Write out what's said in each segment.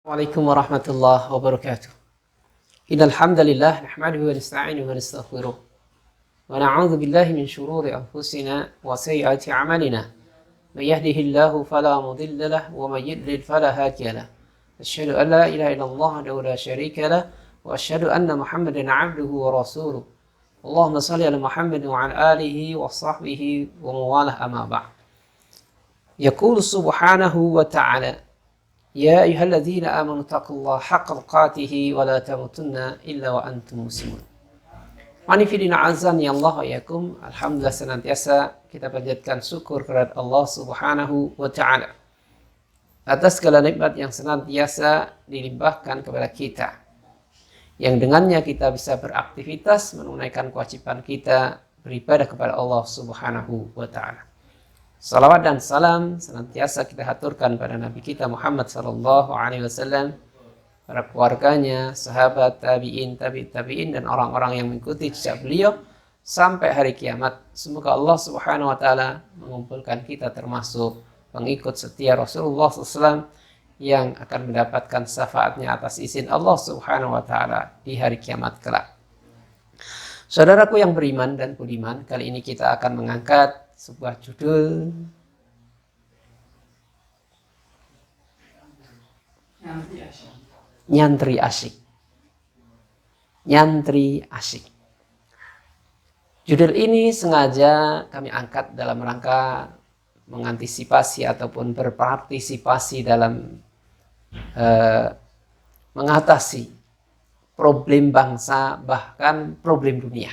Waalaikumsalam warahmatullahi wabarakatuh. Innal hamdalillah nahmaduhu wa nasta'inuhu wa nastaghfiruh wa na'udzu billahi min shururi anfusina wa sayyiati a'malina. May yahdihillahu fala mudilla lahu wa may yudlil fala hadiya lahu. Asyhadu an la ilaha illallah wahdahu la syarika lahu wa asyhadu anna Muhammadan 'abduhu wa rasuluh. Allahumma shalli ala Muhammad wa ala alihi wa sahbihi wa mawalah amma ba'd. Yaqulu subhanahu wa ta'ala Ya ayyuhalladzina amanu taqullaha haqqa tuqatih wa la tamutunna illa wa antum muslimun. Manifidina azani Allah wa yakum. Alhamdulillah, senantiasa kita panjatkan syukur kepada Allah Subhanahu wa taala atas segala nikmat yang senantiasa dilimpahkan kepada kita, yang dengannya kita bisa beraktivitas, menunaikan kewajiban kita beribadah kepada Allah Subhanahu wa taala. Salawat dan salam senantiasa kita haturkan pada Nabi kita Muhammad sallallahu alaihi wasallam, para keluarganya, sahabat, tabi'in, dan orang-orang yang mengikuti jejak beliau sampai hari kiamat. Semoga Allah Subhanahu wa taala mengumpulkan kita termasuk pengikut setia Rasulullah SAW yang akan mendapatkan syafaatnya atas izin Allah Subhanahu wa taala di hari kiamat kelak. Saudaraku yang beriman dan budiman, kali ini kita akan mengangkat sebuah judul Nyantri Asyik. Nyantri Asyik. Judul ini sengaja kami angkat dalam rangka mengantisipasi ataupun berpartisipasi dalam mengatasi problem bangsa, bahkan problem dunia.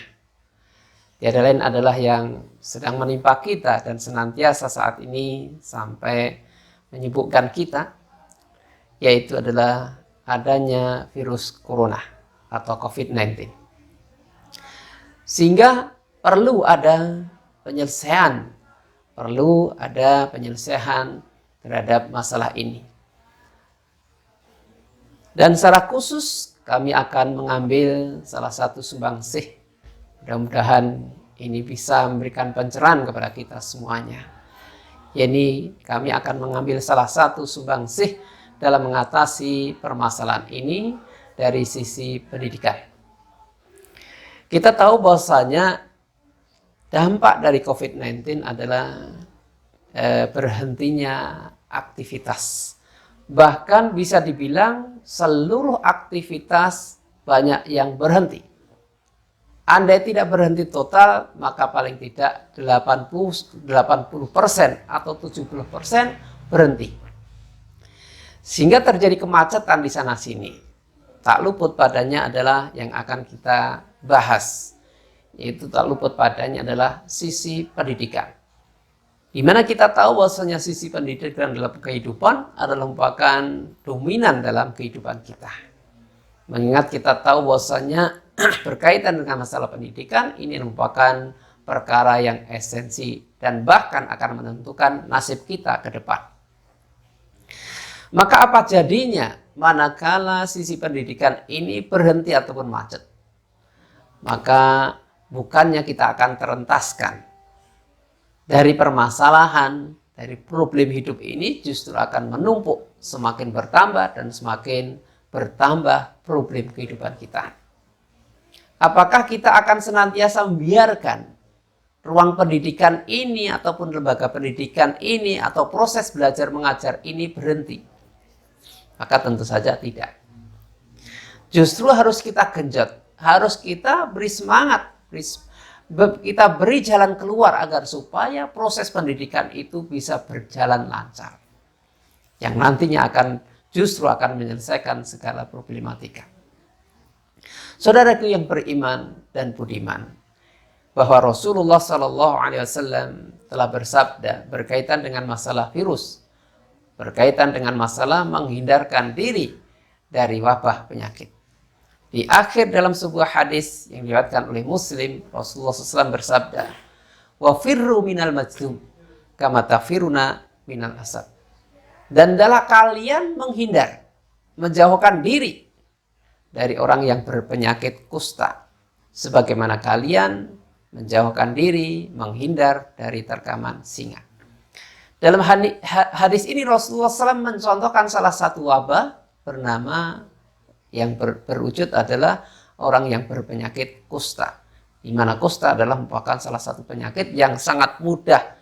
Tiada lain adalah yang sedang menimpa kita dan senantiasa saat ini sampai menyibukkan kita, yaitu adalah adanya virus corona atau COVID-19. Sehingga perlu ada penyelesaian terhadap masalah ini. Dan secara khusus kami akan mengambil salah satu sumbangsih. Mudah-mudahan ini bisa memberikan pencerahan kepada kita semuanya. Yakni kami akan mengambil salah satu sumbangsih dalam mengatasi permasalahan ini dari sisi pendidikan. Kita tahu bahwasanya dampak dari COVID-19 adalah berhentinya aktivitas. Bahkan bisa dibilang seluruh aktivitas banyak yang berhenti. Andai tidak berhenti total, maka paling tidak 80% atau 70% berhenti. Sehingga terjadi kemacetan di sana sini. Tak luput padanya adalah yang akan kita bahas. Yaitu tak luput padanya adalah sisi pendidikan. Di mana kita tahu bahwasanya sisi pendidikan dalam kehidupan adalah merupakan dominan dalam kehidupan kita. Mengingat kita tahu bahwasanya berkaitan dengan masalah pendidikan ini merupakan perkara yang esensi dan bahkan akan menentukan nasib kita ke depan. Maka apa jadinya manakala sisi pendidikan ini berhenti ataupun macet? Maka bukannya kita akan terentaskan dari permasalahan, dari problem hidup ini, justru akan menumpuk, semakin bertambah dan semakin bertambah problem kehidupan kita. Apakah kita akan senantiasa membiarkan ruang pendidikan ini ataupun lembaga pendidikan ini atau proses belajar mengajar ini berhenti? Maka tentu saja tidak. Justru harus kita genjot, harus kita beri semangat, kita beri jalan keluar agar supaya proses pendidikan itu bisa berjalan lancar. Yang nantinya justru akan menyelesaikan segala problematika. Saudaraku yang beriman dan budiman, bahwa Rasulullah SAW telah bersabda berkaitan dengan masalah virus, berkaitan dengan masalah menghindarkan diri dari wabah penyakit. Di akhir dalam sebuah hadis yang diriwayatkan oleh Muslim, Rasulullah SAW bersabda, "Wa firru minal majzum, kama tafiruna minal asad." Dan adalah kalian menghindar, menjauhkan diri dari orang yang berpenyakit kusta, sebagaimana kalian menjauhkan diri, menghindar dari terkaman singa. Dalam hadis ini Rasulullah SAW mencontohkan salah satu wabah bernama yang berwujud adalah orang yang berpenyakit kusta. Di mana kusta adalah merupakan salah satu penyakit yang sangat mudah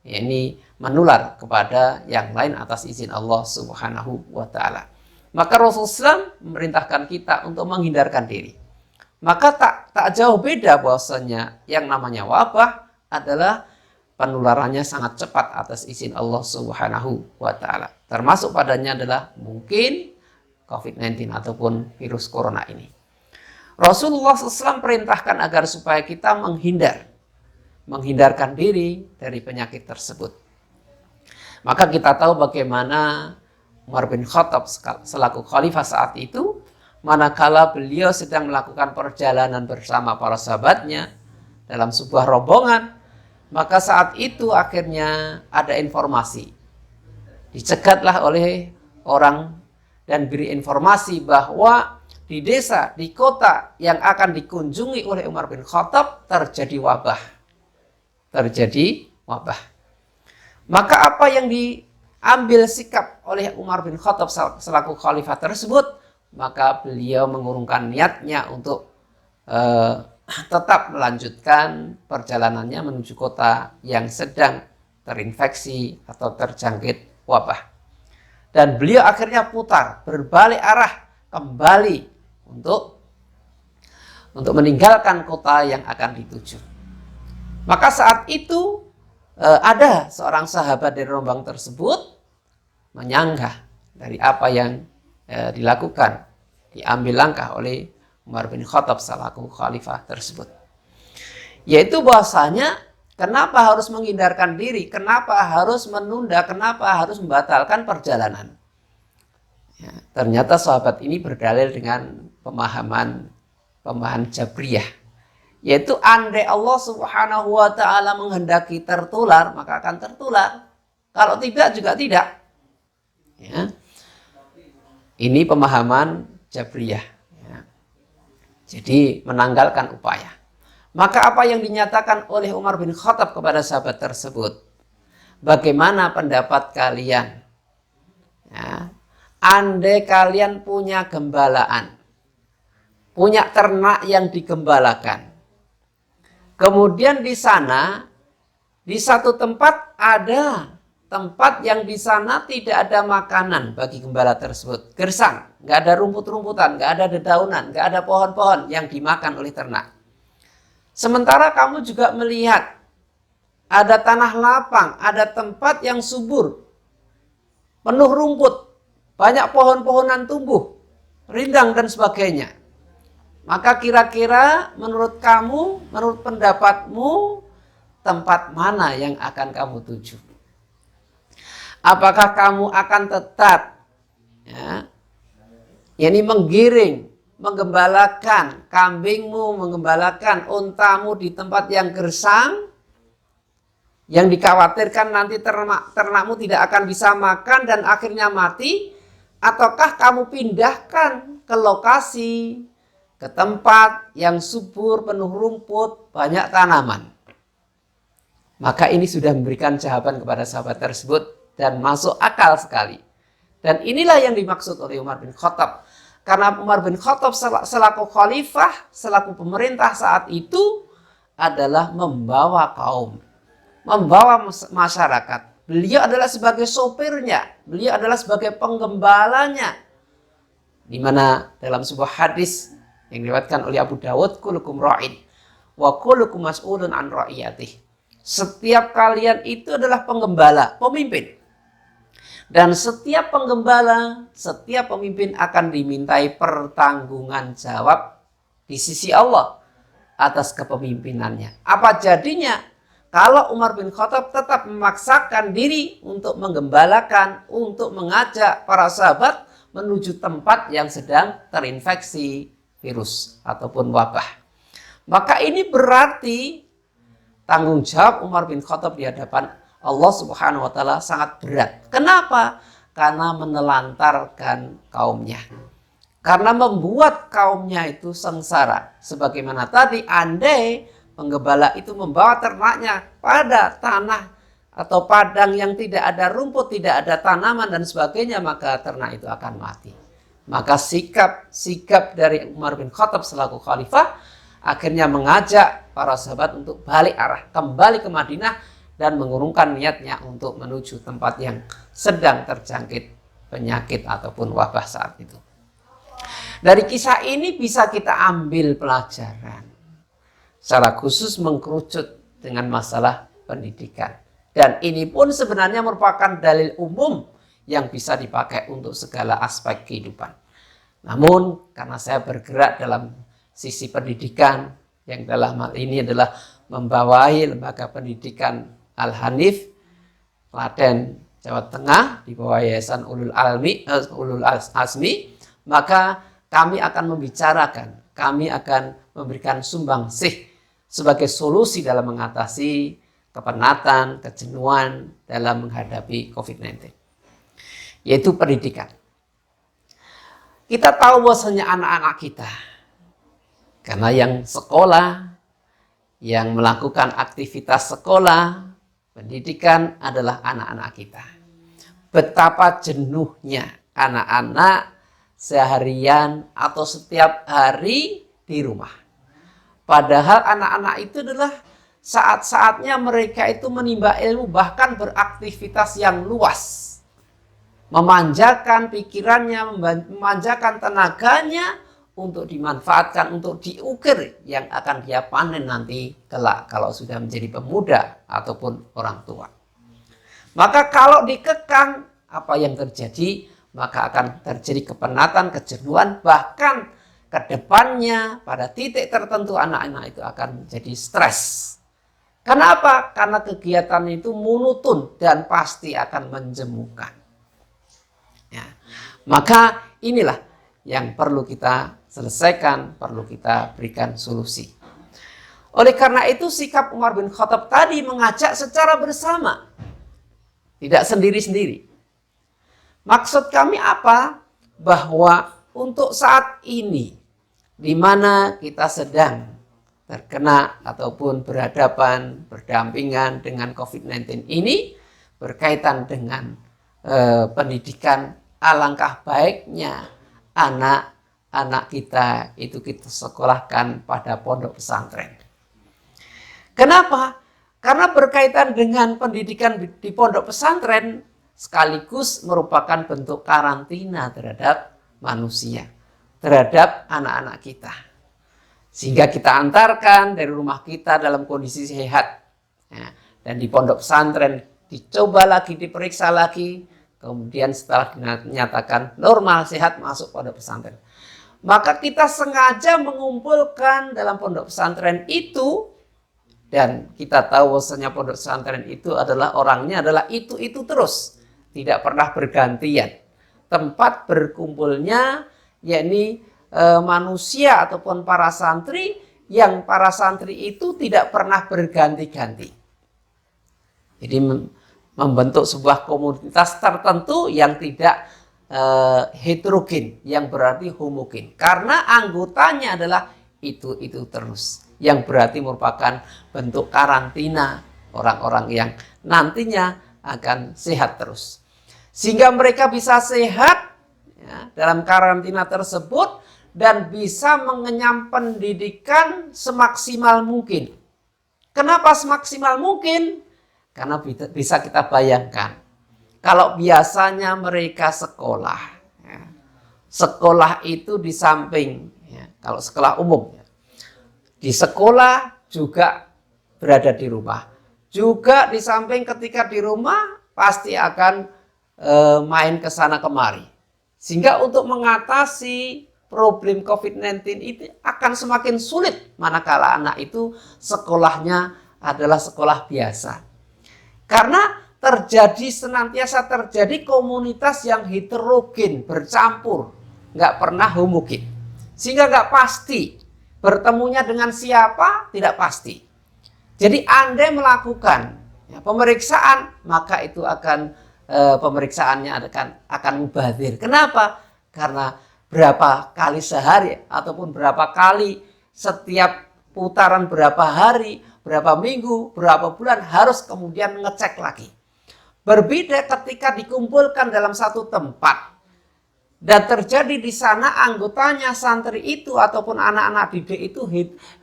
yakni menular kepada yang lain atas izin Allah Subhanahu wa taala. Maka Rasulullah SAW memerintahkan kita untuk menghindarkan diri. Maka tak jauh beda bahwasanya yang namanya wabah adalah penularannya sangat cepat atas izin Allah Subhanahu wa taala. Termasuk padanya adalah mungkin COVID-19 ataupun virus corona ini. Rasulullah SAW perintahkan agar supaya kita menghindarkan diri dari penyakit tersebut. Maka kita tahu bagaimana Umar bin Khattab selaku khalifah saat itu, manakala beliau sedang melakukan perjalanan bersama para sahabatnya dalam sebuah rombongan, maka saat itu akhirnya ada informasi. Dicegatlah oleh orang dan beri informasi bahwa di desa, di kota yang akan dikunjungi oleh Umar bin Khattab terjadi wabah. Maka apa yang diambil sikap oleh Umar bin Khattab selaku khalifah tersebut, maka beliau mengurungkan niatnya untuk tetap melanjutkan perjalanannya menuju kota yang sedang terinfeksi atau terjangkit wabah. Dan beliau akhirnya putar, berbalik arah kembali untuk meninggalkan kota yang akan dituju. Maka saat itu ada seorang sahabat dari rombongan tersebut menyanggah dari apa yang dilakukan, diambil langkah oleh Umar bin Khattab selaku khalifah tersebut. Yaitu bahwasanya kenapa harus menghindarkan diri, kenapa harus menunda, kenapa harus membatalkan perjalanan. Ya, ternyata sahabat ini berdalil dengan pemahaman Jabriyah, yaitu andai Allah Subhanahu wa taala menghendaki tertular, maka akan tertular. Kalau tidak juga tidak. Ya. Ini pemahaman Jabriyah. Ya. Jadi menanggalkan upaya. Maka apa yang dinyatakan oleh Umar bin Khattab kepada sahabat tersebut? Bagaimana pendapat kalian? Ya. Andai kalian punya gembalaan, punya ternak yang digembalakan. Kemudian di sana, di satu tempat ada tempat yang di sana tidak ada makanan bagi gembala tersebut. Gersang, nggak ada rumput-rumputan, nggak ada dedaunan, nggak ada pohon-pohon yang dimakan oleh ternak. Sementara kamu juga melihat ada tanah lapang, ada tempat yang subur, penuh rumput, banyak pohon-pohonan tumbuh, rindang dan sebagainya. Maka kira-kira menurut kamu, menurut pendapatmu, tempat mana yang akan kamu tuju? Apakah kamu akan tetap yakni menggiring, menggembalakan kambingmu, menggembalakan untamu di tempat yang gersang, yang dikhawatirkan nanti ternakmu tidak akan bisa makan dan akhirnya mati? Ataukah kamu pindahkan ke lokasi, ke tempat yang subur, penuh rumput, banyak tanaman? Maka ini sudah memberikan jawaban kepada sahabat tersebut dan masuk akal sekali. Dan inilah yang dimaksud oleh Umar bin Khattab. Karena Umar bin Khattab selaku khalifah, selaku pemerintah saat itu adalah membawa kaum, membawa masyarakat. Beliau adalah sebagai sopirnya, beliau adalah sebagai penggembalanya. Di mana dalam sebuah hadis yang diriwayatkan oleh Abu Dawud, kullukum ra'in wa kullukum mas'ulun an ra'iyatih. Setiap kalian itu adalah penggembala, pemimpin. Dan setiap penggembala, setiap pemimpin akan dimintai pertanggungan jawab di sisi Allah atas kepemimpinannya. Apa jadinya kalau Umar bin Khattab tetap memaksakan diri untuk menggembalakan, untuk mengajak para sahabat menuju tempat yang sedang terinfeksi virus ataupun wabah? Maka ini berarti tanggung jawab Umar bin Khattab di hadapan Allah Subhanahu wa taala sangat berat. Kenapa? Karena menelantarkan kaumnya. Karena membuat kaumnya itu sengsara. Sebagaimana tadi, andai penggembala itu membawa ternaknya pada tanah atau padang yang tidak ada rumput, tidak ada tanaman dan sebagainya, maka ternak itu akan mati. Maka sikap dari Umar bin Khattab selaku khalifah akhirnya mengajak para sahabat untuk balik arah, kembali ke Madinah dan mengurungkan niatnya untuk menuju tempat yang sedang terjangkit penyakit ataupun wabah saat itu. Dari kisah ini bisa kita ambil pelajaran. Secara khusus mengkerucut dengan masalah pendidikan. Dan ini pun sebenarnya merupakan dalil umum yang bisa dipakai untuk segala aspek kehidupan. Namun karena saya bergerak dalam sisi pendidikan yang dalam hal ini adalah membawahi lembaga pendidikan Al-Hanif Klaten, Jawa Tengah di bawah Yayasan Ulul Azmi, maka kami akan membicarakan, kami akan memberikan sumbangsih sebagai solusi dalam mengatasi kepenatan, kejenuhan dalam menghadapi COVID-19. Yaitu pendidikan. Kita tahu bahwasanya anak-anak kita, karena yang sekolah, yang melakukan aktivitas sekolah, pendidikan adalah anak-anak kita. Betapa jenuhnya anak-anak seharian atau setiap hari di rumah. Padahal anak-anak itu adalah saat-saatnya mereka itu menimba ilmu, bahkan beraktivitas yang luas. Memanjakan pikirannya, memanjakan tenaganya untuk dimanfaatkan, untuk diukir yang akan dia panen nanti kelak kalau sudah menjadi pemuda ataupun orang tua. Maka kalau dikekang, apa yang terjadi? Maka akan terjadi kepenatan, kejenuhan, bahkan ke depannya pada titik tertentu anak-anak itu akan menjadi stres. Kenapa? Karena kegiatan itu monoton dan pasti akan menjemukan. Ya. Maka inilah yang perlu kita selesaikan, perlu kita berikan solusi. Oleh karena itu sikap Umar bin Khattab tadi mengajak secara bersama, tidak sendiri-sendiri. Maksud kami apa? Bahwa untuk saat ini, di mana kita sedang terkena ataupun berhadapan, berdampingan dengan COVID-19 ini, berkaitan dengan pendidikan, alangkah baiknya anak-anak kita itu kita sekolahkan pada pondok pesantren. Kenapa? Karena berkaitan dengan pendidikan di pondok pesantren sekaligus merupakan bentuk karantina terhadap manusia, terhadap anak-anak kita. Sehingga kita antarkan dari rumah kita dalam kondisi sehat. Ya, dan di pondok pesantren dicoba lagi, diperiksa lagi. Kemudian setelah dinyatakan normal, sehat, masuk pondok pesantren. Maka kita sengaja mengumpulkan dalam pondok pesantren itu. Dan kita tahu bahwasanya pondok pesantren itu adalah orangnya adalah itu terus. Tidak pernah bergantian. Tempat berkumpulnya yakni manusia ataupun para santri, yang para santri itu tidak pernah berganti-ganti. Jadi membentuk sebuah komunitas tertentu yang tidak heterogen, yang berarti homogen. Karena anggotanya adalah itu terus, yang berarti merupakan bentuk karantina orang-orang yang nantinya akan sehat terus. Sehingga mereka bisa sehat ya, dalam karantina tersebut dan bisa mengenyam pendidikan semaksimal mungkin. Kenapa semaksimal mungkin? Karena bisa kita bayangkan, kalau biasanya mereka sekolah, ya, sekolah itu di samping, ya, kalau sekolah umum, ya, di sekolah juga berada di rumah. Juga di samping ketika di rumah pasti akan main ke sana kemari. Sehingga untuk mengatasi problem COVID-19 itu akan semakin sulit manakala anak itu sekolahnya adalah sekolah biasa. Karena senantiasa terjadi komunitas yang heterogen, bercampur, nggak pernah homogen. Sehingga nggak pasti, bertemunya dengan siapa tidak pasti. Jadi Anda melakukan ya, pemeriksaan, maka itu akan pemeriksaannya akan mubazir. Kenapa? Karena berapa kali sehari ataupun berapa kali setiap putaran, berapa hari, berapa minggu, berapa bulan harus kemudian ngecek lagi. Berbeda ketika dikumpulkan dalam satu tempat. dan terjadi di sana anggotanya santri itu ataupun anak-anak didik itu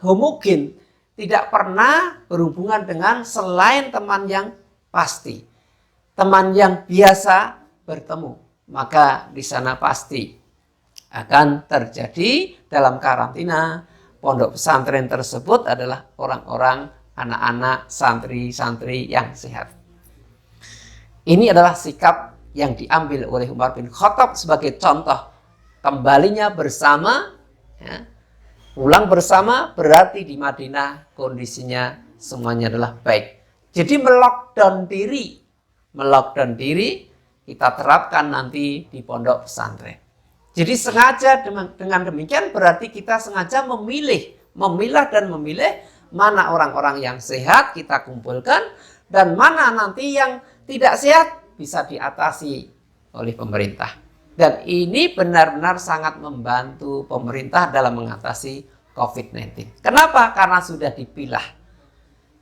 homogen, tidak pernah berhubungan dengan selain teman yang pasti, teman yang biasa bertemu, maka di sana pasti akan terjadi dalam karantina pondok pesantren tersebut adalah orang-orang, anak-anak, santri-santri yang sehat. Ini adalah sikap yang diambil oleh Umar bin Khattab sebagai contoh kembalinya bersama, ya. Pulang bersama berarti di Madinah kondisinya semuanya adalah baik. Jadi melockdown diri kita terapkan nanti di pondok pesantren. Jadi sengaja dengan demikian berarti kita sengaja memilah dan memilih mana orang-orang yang sehat kita kumpulkan dan mana nanti yang tidak sehat bisa diatasi oleh pemerintah. Dan ini benar-benar sangat membantu pemerintah dalam mengatasi COVID-19. Kenapa? Karena sudah dipilah.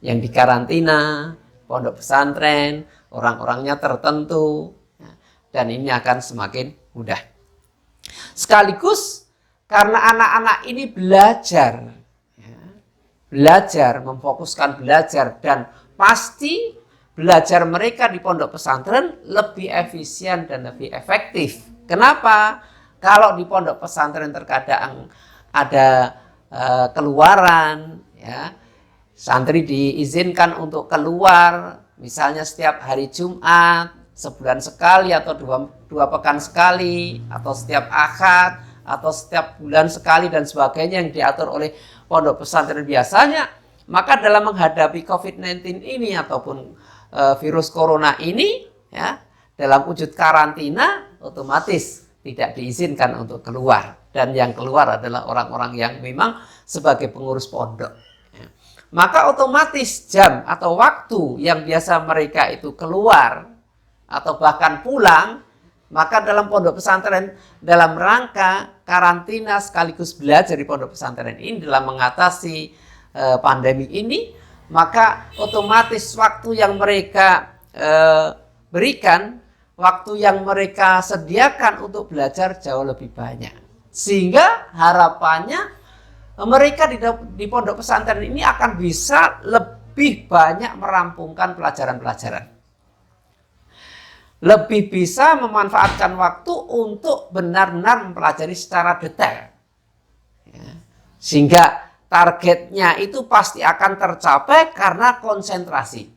Yang dikarantina, pondok pesantren, orang-orangnya tertentu. Dan ini akan semakin mudah. Sekaligus karena anak-anak ini belajar, memfokuskan belajar, dan pasti belajar mereka di pondok pesantren lebih efisien dan lebih efektif. Kenapa? Kalau di pondok pesantren terkadang ada keluaran, ya, santri diizinkan untuk keluar, misalnya setiap hari Jumat, sebulan sekali atau dua pekan sekali, atau setiap Ahad, atau setiap bulan sekali dan sebagainya yang diatur oleh pondok pesantren biasanya. Maka dalam menghadapi COVID-19 ini ataupun virus corona ini, ya, dalam wujud karantina otomatis tidak diizinkan untuk keluar, dan yang keluar adalah orang-orang yang memang sebagai pengurus pondok. Maka otomatis jam atau waktu yang biasa mereka itu keluar atau bahkan pulang, maka dalam pondok pesantren dalam rangka karantina sekaligus belajar di pondok pesantren ini dalam mengatasi pandemi ini, maka otomatis waktu yang mereka berikan, waktu yang mereka sediakan untuk belajar jauh lebih banyak. Sehingga harapannya mereka di pondok pesantren ini akan bisa lebih banyak merampungkan pelajaran-pelajaran. Lebih bisa memanfaatkan waktu untuk benar-benar mempelajari secara detail. Ya. Sehingga targetnya itu pasti akan tercapai karena konsentrasi.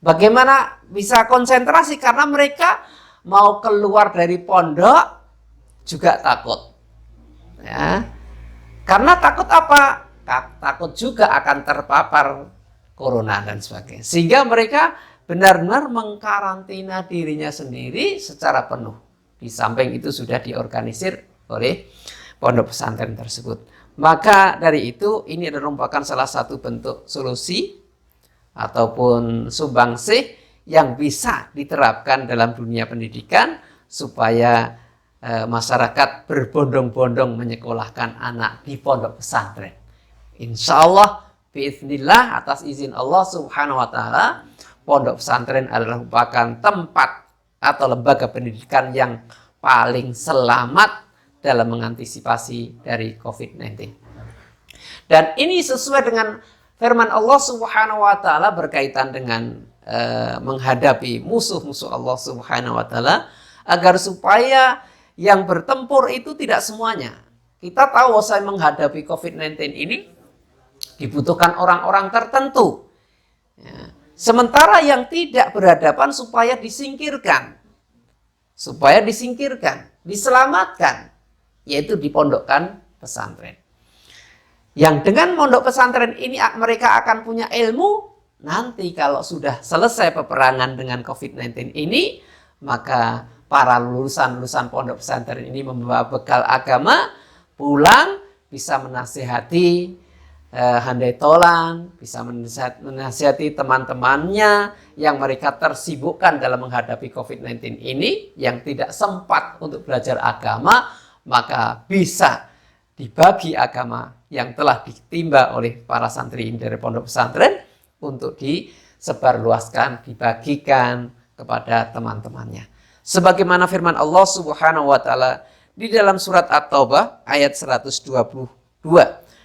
Bagaimana bisa konsentrasi? Karena mereka mau keluar dari pondok juga takut. Ya. Karena takut apa? Takut juga akan terpapar corona dan sebagainya. Sehingga mereka benar-benar mengkarantina dirinya sendiri secara penuh. Di samping itu sudah diorganisir oleh pondok pesantren tersebut. Maka dari itu ini adalah merupakan salah satu bentuk solusi ataupun sumbangsih yang bisa diterapkan dalam dunia pendidikan supaya masyarakat berbondong-bondong menyekolahkan anak di pondok pesantren. Insya Allah, biiznillah, atas izin Allah Subhanahu wa Ta'ala, pondok pesantren adalah merupakan tempat atau lembaga pendidikan yang paling selamat dalam mengantisipasi dari COVID-19. Dan ini sesuai dengan firman Allah Subhanahu wa Ta'ala berkaitan dengan menghadapi musuh-musuh Allah Subhanahu wa Ta'ala, agar supaya yang bertempur itu tidak semuanya. Kita tahu usai menghadapi COVID-19 ini dibutuhkan orang-orang tertentu. Ya. Sementara yang tidak berhadapan supaya disingkirkan, diselamatkan, yaitu dipondokkan pesantren. Yang dengan pondok pesantren ini mereka akan punya ilmu, nanti kalau sudah selesai peperangan dengan COVID-19 ini, maka para lulusan pondok pesantren ini membawa bekal agama, pulang bisa menasihati handai tolan, bisa menasihati teman-temannya yang mereka tersibukkan dalam menghadapi COVID-19 ini, yang tidak sempat untuk belajar agama, maka bisa dibagi agama yang telah ditimba oleh para santri dari pondok pesantren untuk disebarluaskan, dibagikan kepada teman-temannya. Sebagaimana firman Allah Subhanahu wa taala di dalam surat At-Taubah ayat 122,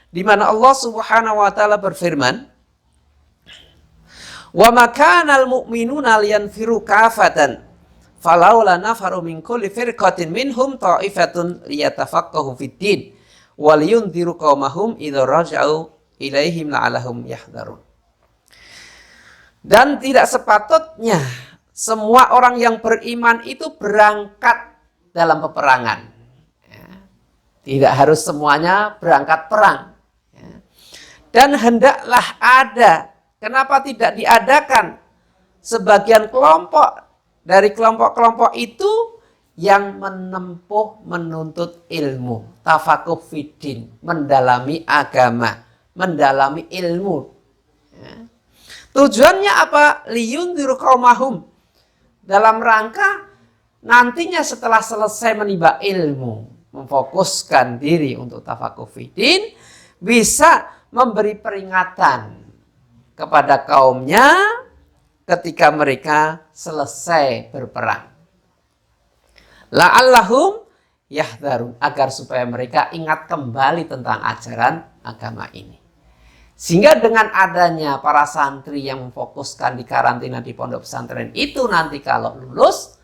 di mana Allah Subhanahu wa taala berfirman, "Wa ma kana al-mu'minuna liyanfiru kafatan, falaula nafaru min kulli firqatin minhum ta'ifatun liyatafaqahu fid-din, wa liyunziru qaumahum idza raja'u ilaihim la'allahum yahdharun." Dan tidak sepatutnya semua orang yang beriman itu berangkat dalam peperangan. Tidak harus semuanya berangkat perang. Dan hendaklah ada, kenapa tidak diadakan sebagian kelompok dari kelompok-kelompok itu yang menuntut ilmu, tafakuh fiddin, mendalami agama, mendalami ilmu. Tujuannya apa? Liyundziru qaumahum, dalam rangka nantinya setelah selesai menimba ilmu, memfokuskan diri untuk tafakuh fiddin, bisa memberi peringatan kepada kaumnya ketika mereka selesai berperang. La'allahum yahdharun, agar supaya mereka ingat kembali tentang ajaran agama ini. Sehingga dengan adanya para santri yang memfokuskan di karantina di pondok pesantren itu, nanti kalau lulus,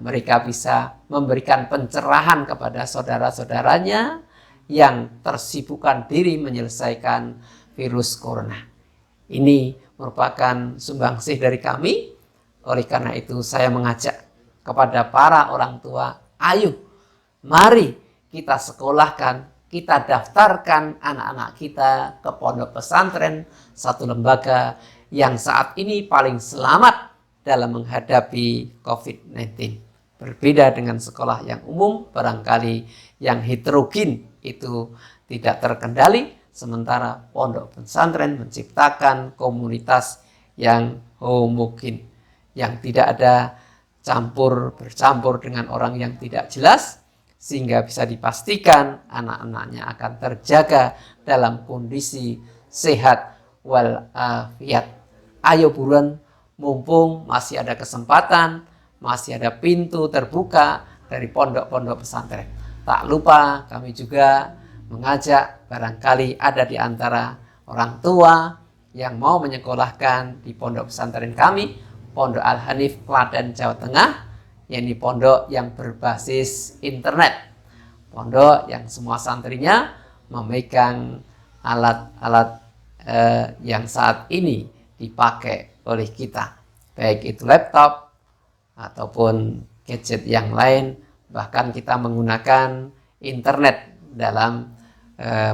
mereka bisa memberikan pencerahan kepada saudara-saudaranya yang tersibukkan diri menyelesaikan virus corona. Ini merupakan sumbangsih dari kami. Oleh karena itu saya mengajak kepada para orang tua, ayo mari kita sekolahkan, kita daftarkan anak-anak kita ke pondok pesantren, satu lembaga yang saat ini paling selamat dalam menghadapi COVID-19. Berbeda dengan sekolah yang umum, barangkali yang heterogen itu tidak terkendali, sementara pondok pesantren menciptakan komunitas yang homogen, yang tidak ada bercampur dengan orang yang tidak jelas, sehingga bisa dipastikan anak-anaknya akan terjaga dalam kondisi sehat walafiat. Ayo buruan, mumpung masih ada kesempatan, masih ada pintu terbuka dari pondok-pondok pesantren. Tak lupa kami juga mengajak, barangkali ada di antara orang tua yang mau menyekolahkan di pondok pesantren kami, Pondok Al-Hanif Klaten, Jawa Tengah, yakni pondok yang berbasis internet, pondok yang semua santrinya memegang alat-alat yang saat ini dipakai oleh kita, baik itu laptop ataupun gadget yang lain, bahkan kita menggunakan internet dalam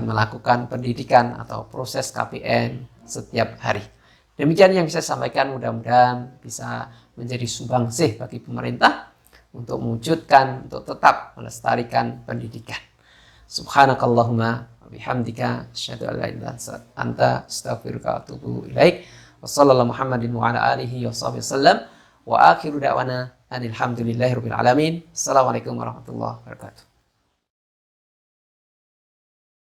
melakukan pendidikan atau proses KPN setiap hari. Demikian yang bisa saya sampaikan, mudah-mudahan bisa menjadi sumbangsih bagi pemerintah untuk mewujudkan, untuk tetap melestarikan pendidikan. Subhanakallahumma wabihamdika asyhadu an la ilaha illa anta astaghfiruka wa atubu ilaik. Wassallallahu Muhammadin wa ala alihi washabihi wasallam. Wa akhiru da'wana anil hamdulillahi rabbil alamin. Assalamualaikum warahmatullahi wabarakatuh.